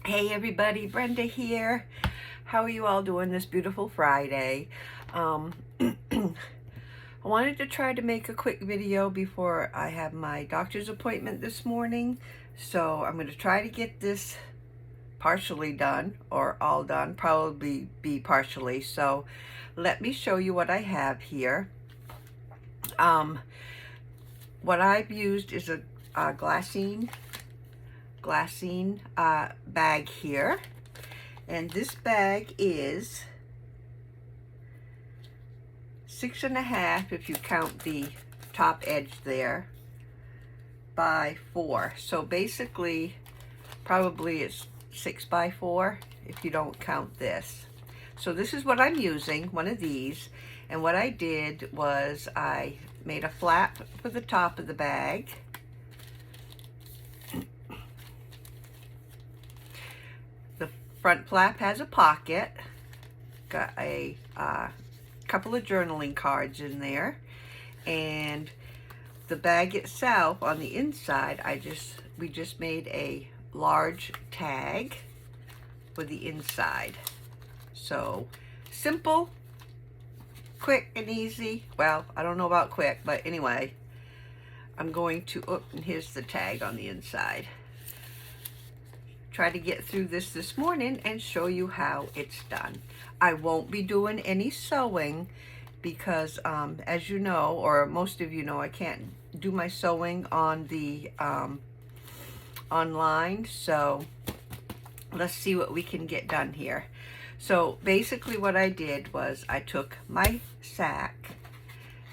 Hey everybody, Brenda here. How are you all doing this beautiful Friday? I wanted to try to make a quick video before I have my doctor's appointment this morning. So I'm going to try to get this partially done or all done, probably be partially. So let me show you what I have here. What I've used is a glassine bag here. And this bag is 6.5, if you count the top edge there, by 4. So basically, probably it's 6 by 4 if you don't count this. So this is what I'm using, one of these. And what I did was I made a flap for the top of the bag. The front flap has a pocket. Got a couple of journaling cards in there, and the bag itself on the inside, we just made a large tag for the inside. So simple, quick and easy. Well, I don't know about quick, but anyway, I'm going to, and here's the tag on the inside. Try to get through this morning and show you how it's done. I won't be doing any sewing because as you know, or most of you know, I can't do my sewing on the online. So let's see what we can get done here. So basically what I did was I took my sack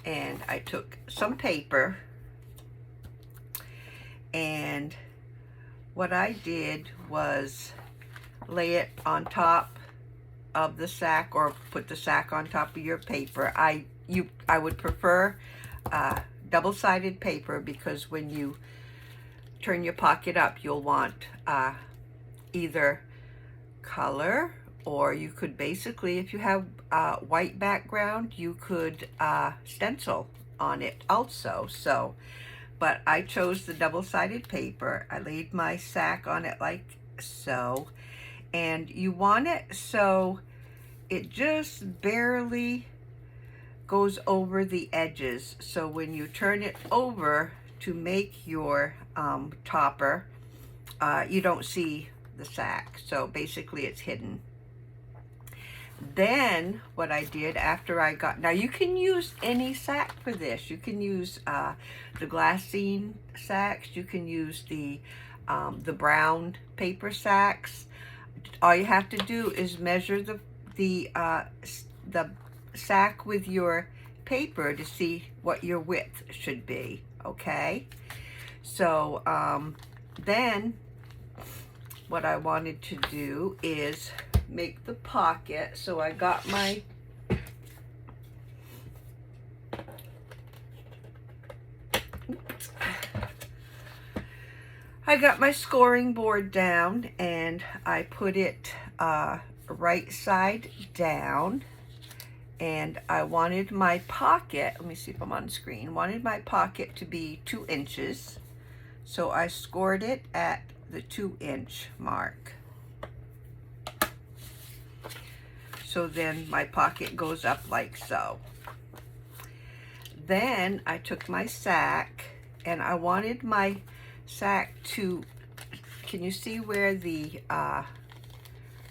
and I took some paper, and what I did was lay it on top of the sack, or put the sack on top of your paper. I would prefer double-sided paper, because when you turn your pocket up, you'll want either color, or you could basically, if you have white background, you could stencil on it also. So, but I chose the double-sided paper. I laid my sack on it like so, and you want it so it just barely goes over the edges. So when you turn it over to make your topper, you don't see the sack. So basically it's hidden. Then what I did after I got, now you can use any sack for this. You can use the glassine sacks. You can use the brown paper sacks. All you have to do is measure the sack with your paper to see what your width should be. Okay. So then what I wanted to do is make the pocket. So I got my scoring board down, and I put it right side down, and I wanted my pocket, let me see if I'm on screen, wanted my pocket to be 2 inches. So I scored it at the 2-inch mark. So then my pocket goes up like so. Then I took my sack, and I wanted my sack to, can you see where the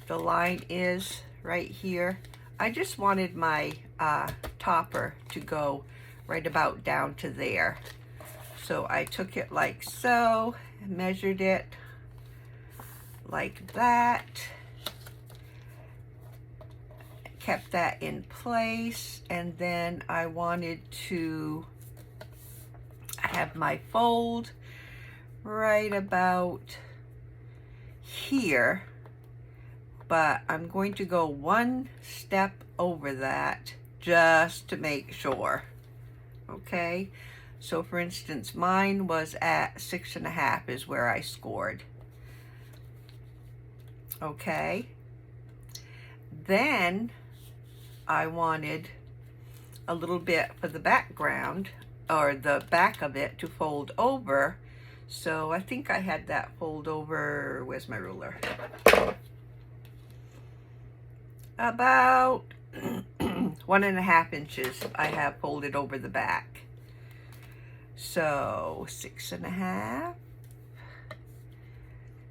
line is right here? I just wanted my topper to go right about down to there. So I took it like so, measured it like that, kept that in place, and then I wanted to have my fold right about here, but I'm going to go 1 step over that just to make sure. Okay, so for instance, mine was at 6.5 is where I scored. Okay, then I wanted a little bit for the background, or the back of it, to fold over. So I think I had that fold over, where's my ruler? About 1.5 inches I have folded over the back. So 6.5,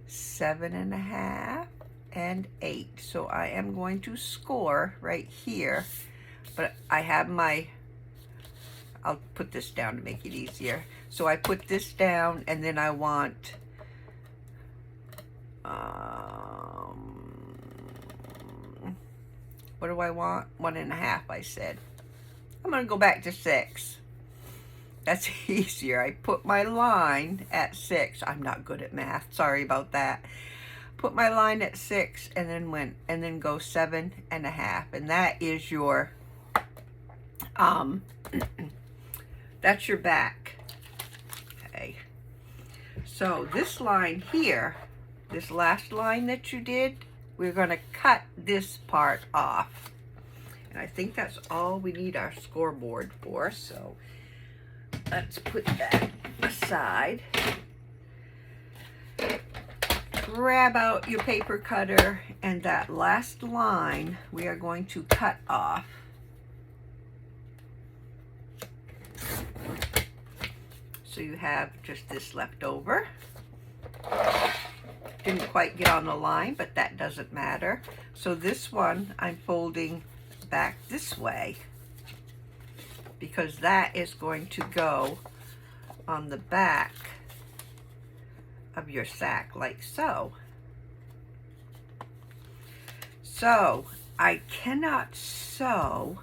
7.5, and 8. So I am going to score right here, but I have my, I'll put this down to make it easier. So I put this down, and then I want what do I want? 1.5, I said. I'm gonna go back to 6. That's easier. I put my line at 6. I'm not good at math. Sorry about that. Put my line at 6 and then go 7.5. And that is your that's your back. Okay. So this line here, this last line that you did, we're gonna cut this part off. And I think that's all we need our scoreboard for. So let's put that aside. Grab out your paper cutter, and that last line we are going to cut off. So you have just this left over. Didn't quite get on the line, but that doesn't matter. So this one I'm folding back this way, because that is going to go on the back of your sack, like so. So I cannot sew,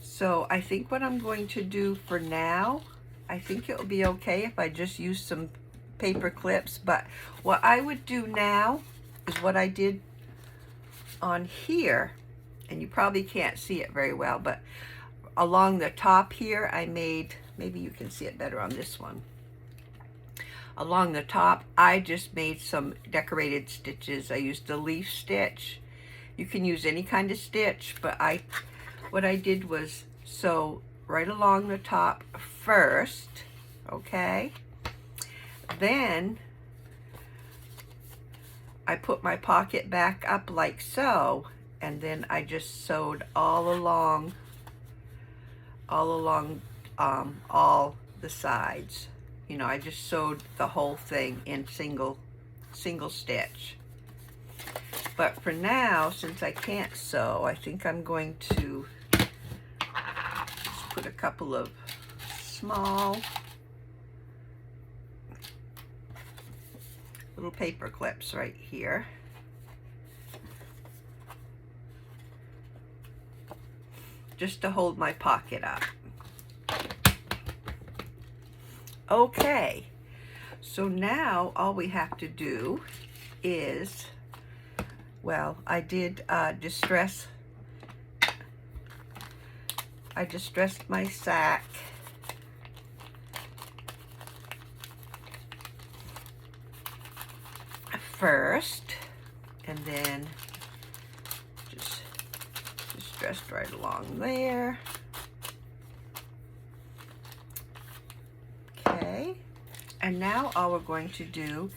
so I think what I'm going to do for now, I think it will be okay if I just use some paper clips. But what I would do now is what I did on here, and you probably can't see it very well, but along the top here I made, maybe you can see it better on this one. Along the top I just made some decorated stitches. I used a leaf stitch. You can use any kind of stitch, but what I did was sew right along the top first, okay? Then I put my pocket back up like so, and then I just sewed all along all the sides. You know, I just sewed the whole thing in single stitch. But for now, since I can't sew, I think I'm going to just put a couple of small little paper clips right here. Just to hold my pocket up. Okay, so now all we have to do is, well, I distressed my sack. First, and then just distressed right along there. Okay, and now all we're going to do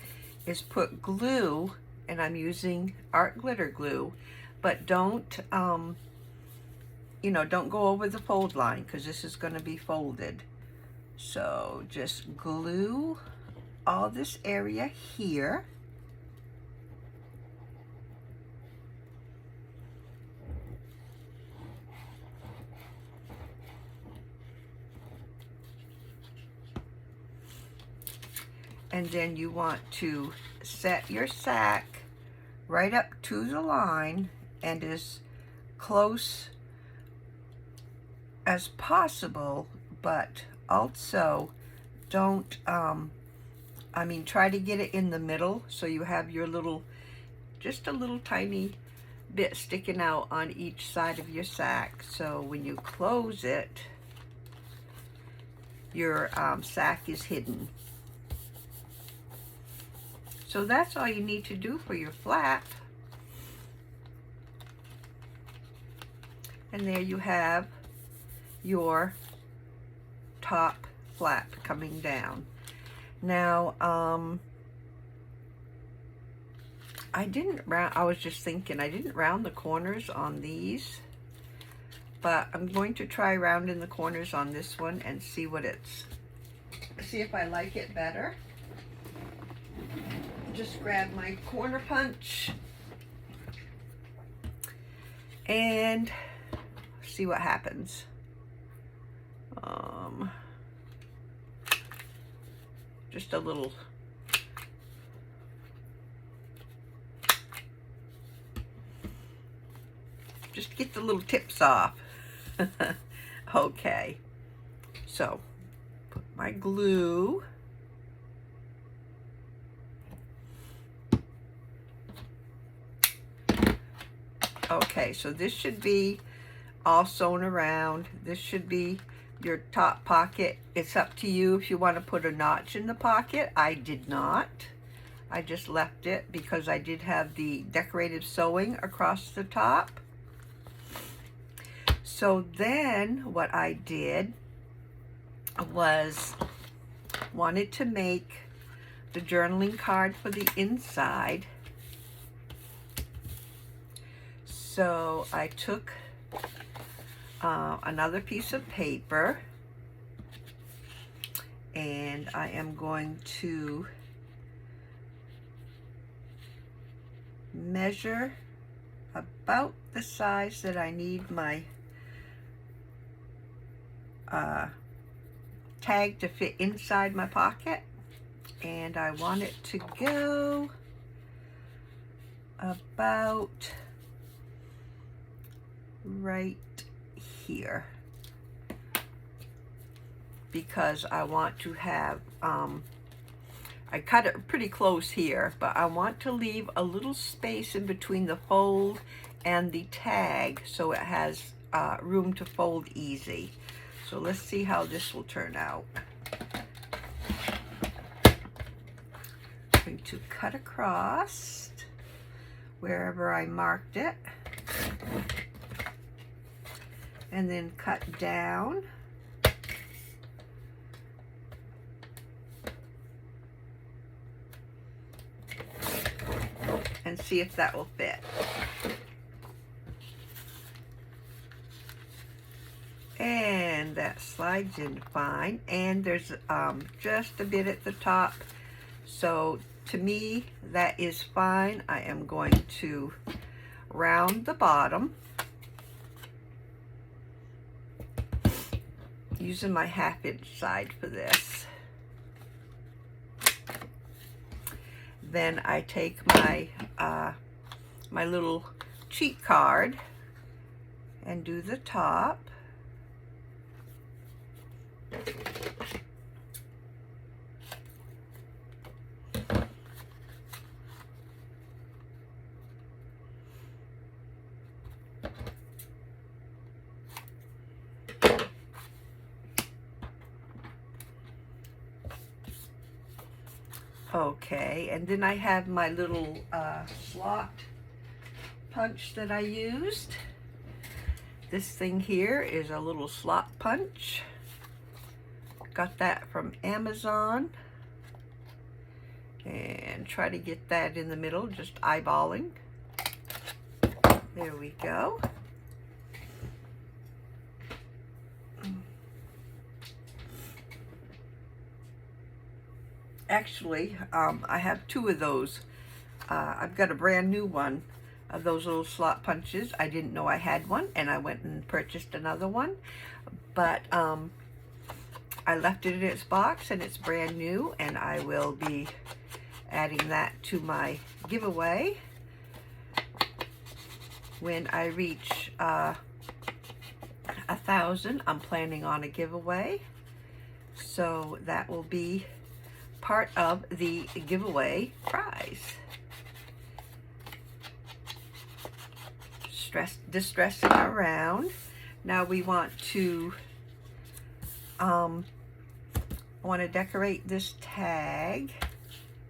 is put glue, and I'm using art glitter glue, but don't you know, don't go over the fold line, because this is going to be folded. So just glue all this area here. And then you want to set your sack right up to the line and as close as possible, but also don't, try to get it in the middle so you have your little, just a little tiny bit sticking out on each side of your sack. So when you close it, your sack is hidden. So that's all you need to do for your flap. And there you have your top flap coming down. Now, I was just thinking, I didn't round the corners on these, but I'm going to try rounding the corners on this one and see if I like it better. Just grab my corner punch and see what happens. Just a little. Just to get the little tips off. Okay, so put my glue. Okay, so this should be all sewn around. This should be your top pocket. It's up to you if you want to put a notch in the pocket. I did not. I just left it because I did have the decorative sewing across the top. So then what I did was wanted to make the journaling card for the inside. So I took another piece of paper, and I am going to measure about the size that I need my tag to fit inside my pocket, and I want it to go about right here, because I want to have I cut it pretty close here, but I want to leave a little space in between the fold and the tag so it has room to fold easy. So let's see how this will turn out. I'm going to cut across wherever I marked it, and then cut down. And see if that will fit. And that slides in fine. And there's just a bit at the top. So to me, that is fine. I am going to round the bottom using my 1/2" side for this. Then I take my my little cheat card and do the top. Okay, and then I have my little slot punch that I used. This thing here is a little slot punch. Got that from Amazon. And try to get that in the middle, just eyeballing. There we go. Actually, I have 2 of those. I've got a brand new one of those little slot punches. I didn't know I had one, and I went and purchased another one. But I left it in its box, and it's brand new, and I will be adding that to my giveaway when I reach 1,000. I'm planning on a giveaway, so that will be part of the giveaway prize. Distressing around. Now we want to decorate this tag.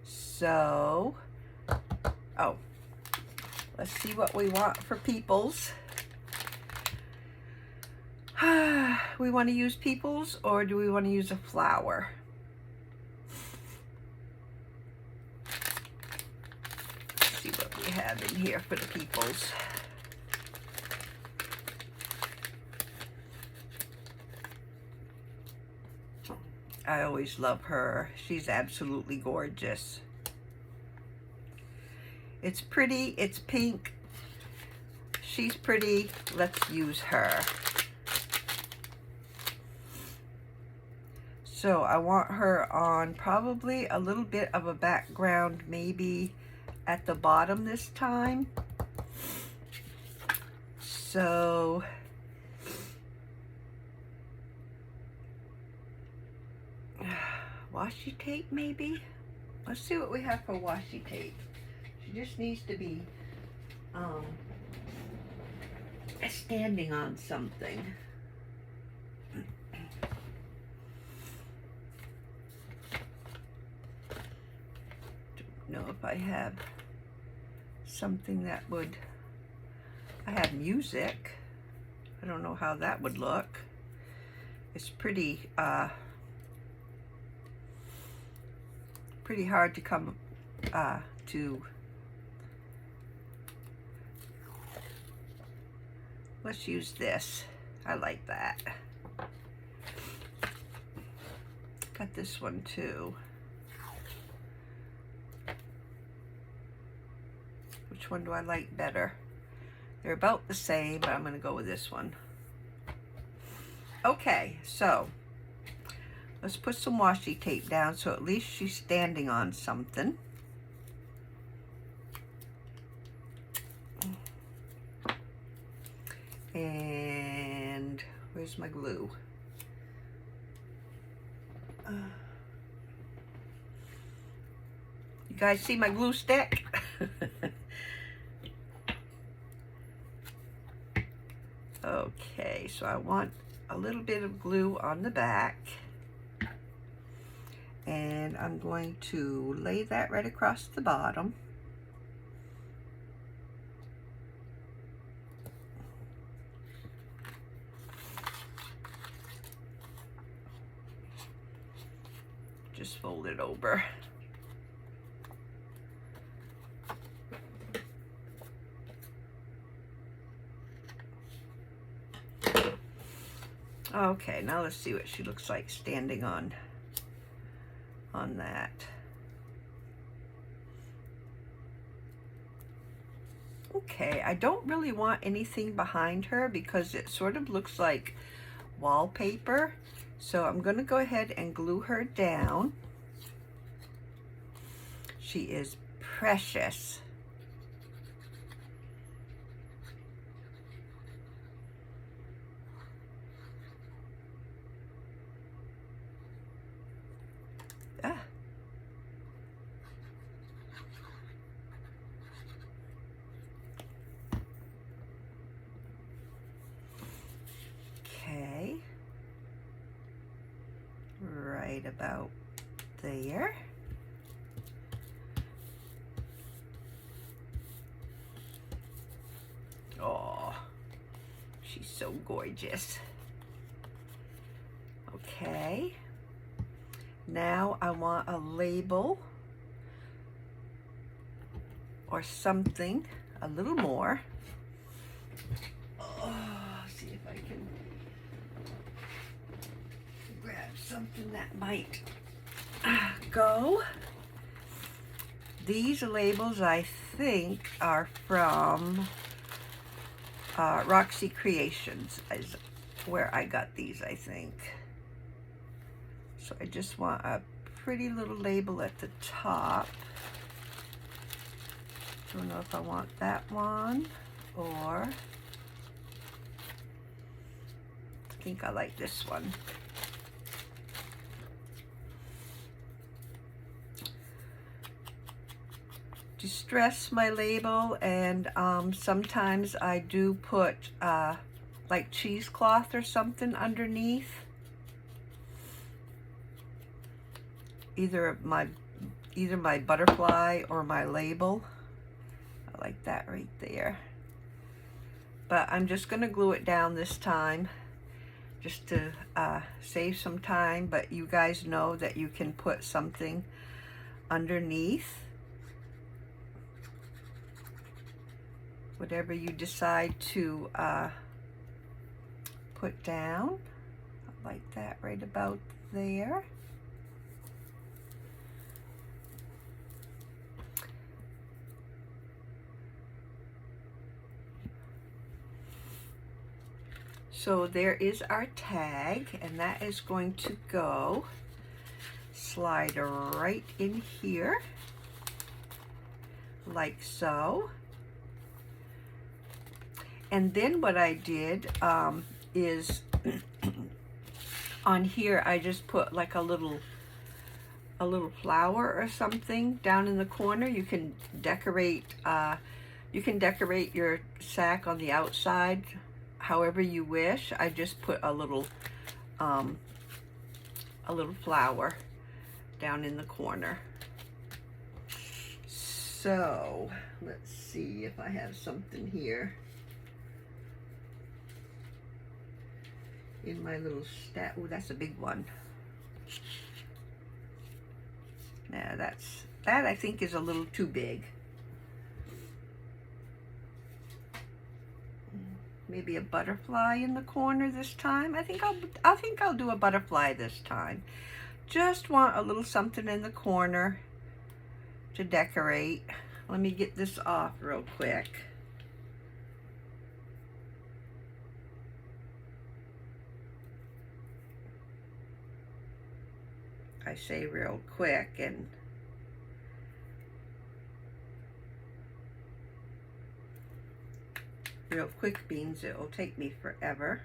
So, let's see what we want for peoples. We want to use peoples, or do we want to use a flower? see what we have in here for the peoples. I always love her. She's absolutely gorgeous. It's pretty, it's pink. She's pretty. Let's use her. So I want her on probably a little bit of a background, maybe at the bottom this time. So washi tape maybe? Let's see what we have for washi tape. She just needs to be standing on something. Don't know if I have something that would, I have music. I don't know how that would look. It's pretty pretty hard to come to. Let's use this. I like that. Got this one too. Which one do I like better? They're about the same, but I'm gonna go with this one. Okay, so let's put some washi tape down so at least she's standing on something. And where's my glue? You guys see my glue stick? Okay, so I want a little bit of glue on the back. And I'm going to lay that right across the bottom. Just fold it over. Okay, now let's see what she looks like standing on that. Okay, I don't really want anything behind her because it sort of looks like wallpaper. So I'm going to go ahead and glue her down. She is precious. Ah. Okay. Right about there. Oh, she's so gorgeous. Okay. Now I want a label or something a little more. Oh, see if I can grab something that might go. These labels I think are from Roxy Creations is where I got these, I think. So I just want a pretty little label at the top. Don't know if I want that one or I think I like this one. Distress my label, and sometimes I do put like cheesecloth or something underneath. Either my butterfly or my label. I like that right there. But I'm just going to glue it down this time just to save some time. But you guys know that you can put something underneath. whatever you decide to put down, like that right about there. So there is our tag, and that is going to go slide right in here, like so. And then what I did is on here I just put like a little flower or something down in the corner. You can decorate your sack on the outside however you wish. I just put a little flower down in the corner. So let's see if I have something here in my little stack. Oh, that's a big one. Now that I think is a little too big. Maybe a butterfly in the corner this time. I think I'll do a butterfly this time. Just want a little something in the corner to decorate. Let me get this off real quick. I say real quick, and real quick means it will take me forever.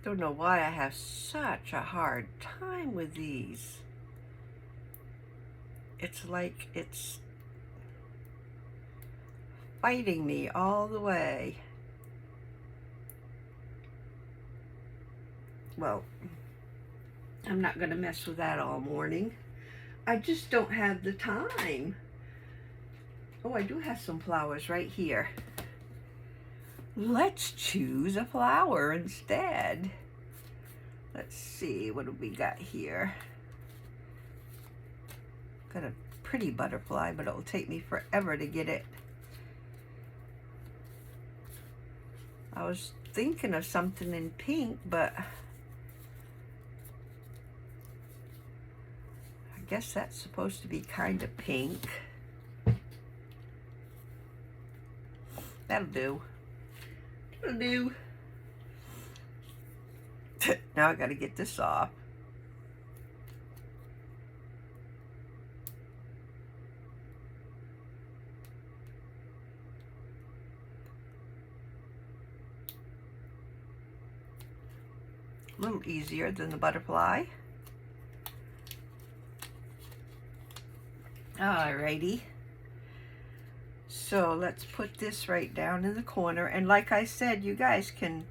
Don't know why I have such a hard time with these. It's like it's fighting me all the way. Well, I'm not going to mess with that all morning. I just don't have the time. Oh, I do have some flowers right here. Let's choose a flower instead. Let's see, what do we got here? Got a pretty butterfly, but it'll take me forever to get it. I was thinking of something in pink, but I guess that's supposed to be kind of pink. That'll do. That'll do. Now I gotta get this off. A little easier than the butterfly. Alrighty. So let's put this right down in the corner. And like I said, you guys can,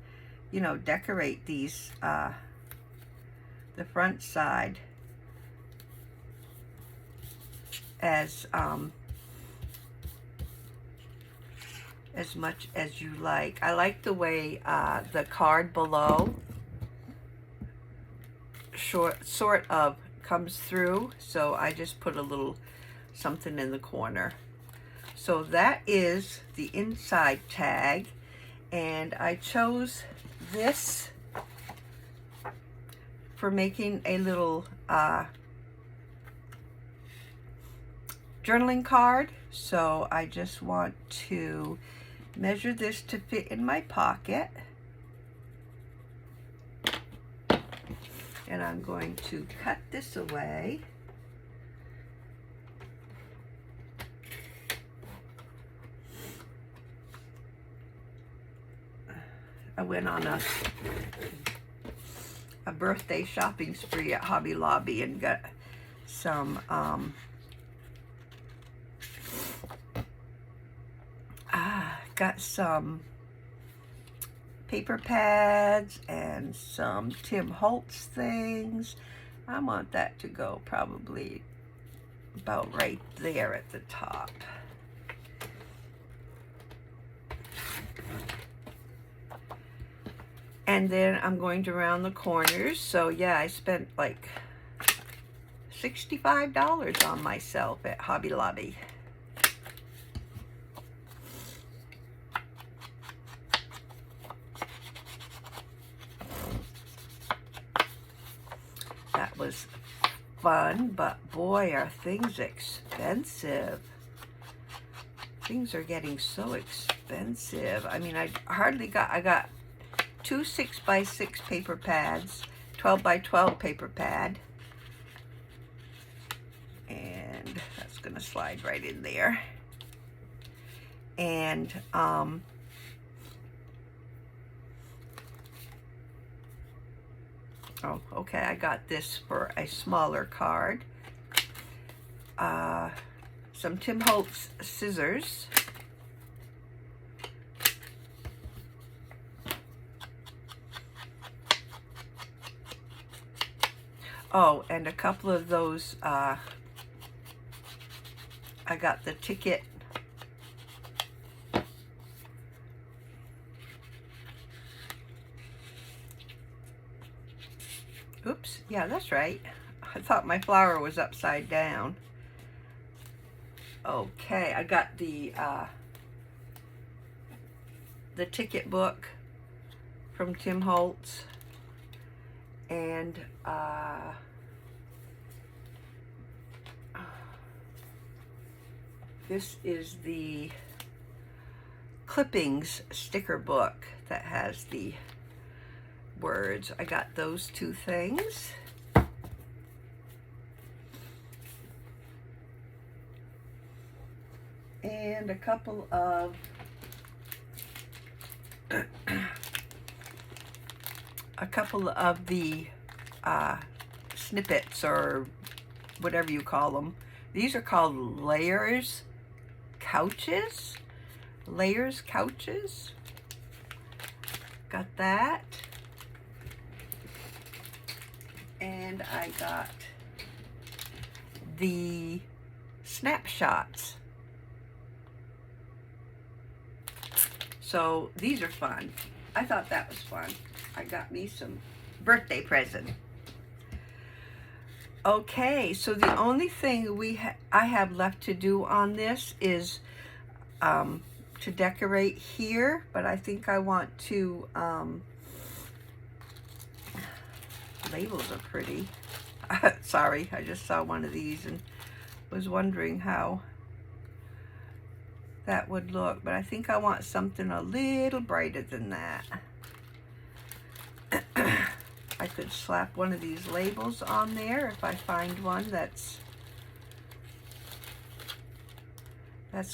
you know, decorate these, the front side as much as you like. I like the way the card below sort of comes through, so I just put a little something in the corner. So that is the inside tag, and I chose this for making a little journaling card. So I just want to measure this to fit in my pocket. And I'm going to cut this away. I went on a birthday shopping spree at Hobby Lobby and got some paper pads and some Tim Holtz things I want that to go probably about right there at the top. And then I'm going to round the corners. So yeah, I spent like $65 on myself at Hobby Lobby. That was fun, but boy, are things expensive. Things are getting so expensive. I mean, I got two 6x6 paper pads, 12x12 paper pad, and that's gonna slide right in there. And oh, okay, I got this for a smaller card. Some Tim Holtz scissors. Oh, and a couple of those, I got the ticket. Oops, yeah, that's right. I thought my flower was upside down. Okay, I got the ticket book from Tim Holtz, and this is the clippings sticker book that has the words. I got those two things. And a couple of the snippets, or whatever you call them. These are called layers couches. Layers couches. Got that. And I got the snapshots. So these are fun. I thought that was fun. I got me some birthday present. Okay, so the only thing I have left to do on this is to decorate here, but I think I want to, labels are pretty. Sorry, I just saw one of these and was wondering how that would look, but I think I want something a little brighter than that. I could slap one of these labels on there if I find one that's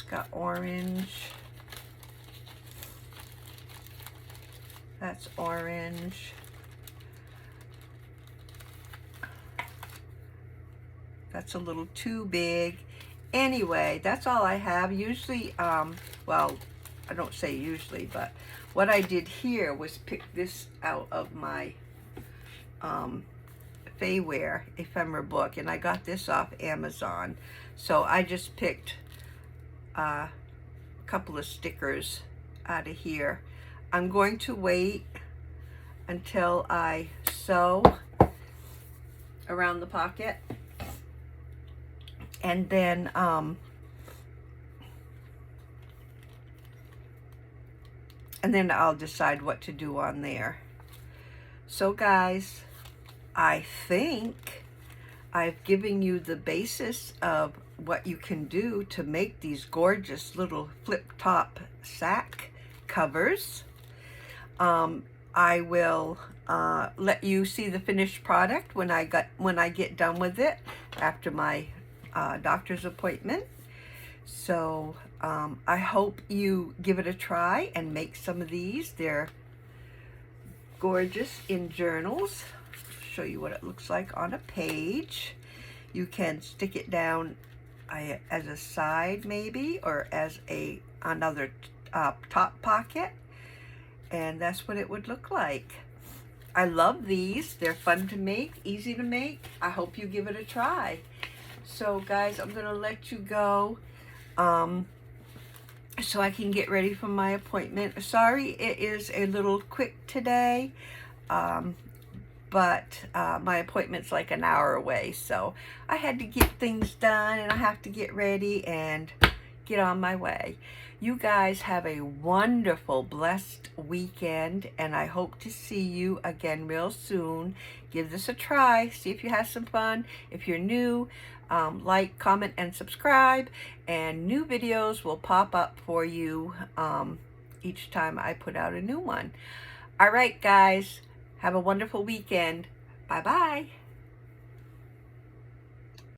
got orange. That's orange. That's a little too big. Anyway, that's all I have. Usually, well, I don't say usually, but what I did here was pick this out of my Fayware ephemera book, and I got this off Amazon. So I just picked a couple of stickers out of here. I'm going to wait until I sew around the pocket, and then I'll decide what to do on there. So guys, I think I've given you the basis of what you can do to make these gorgeous little flip top sack covers. I will let you see the finished product when I get done with it after my doctor's appointment. So I hope you give it a try and make some of these. They're gorgeous in journals. I'll show you what it looks like on a page. You can stick it down as a side maybe, or as another top pocket, and that's what it would look like. I love these. They're fun to make, easy to make. I hope you give it a try. So guys, I'm gonna let you go so I can get ready for my appointment. Sorry it is a little quick today, but my appointment's like an hour away, so I had to get things done and I have to get ready and get on my way. You guys have a wonderful, blessed weekend, and I hope to see you again real soon. Give this a try. See if you have some fun. If you're new, like, comment, and subscribe, and new videos will pop up for you each time I put out a new one. All right, guys. Have a wonderful weekend. Bye-bye.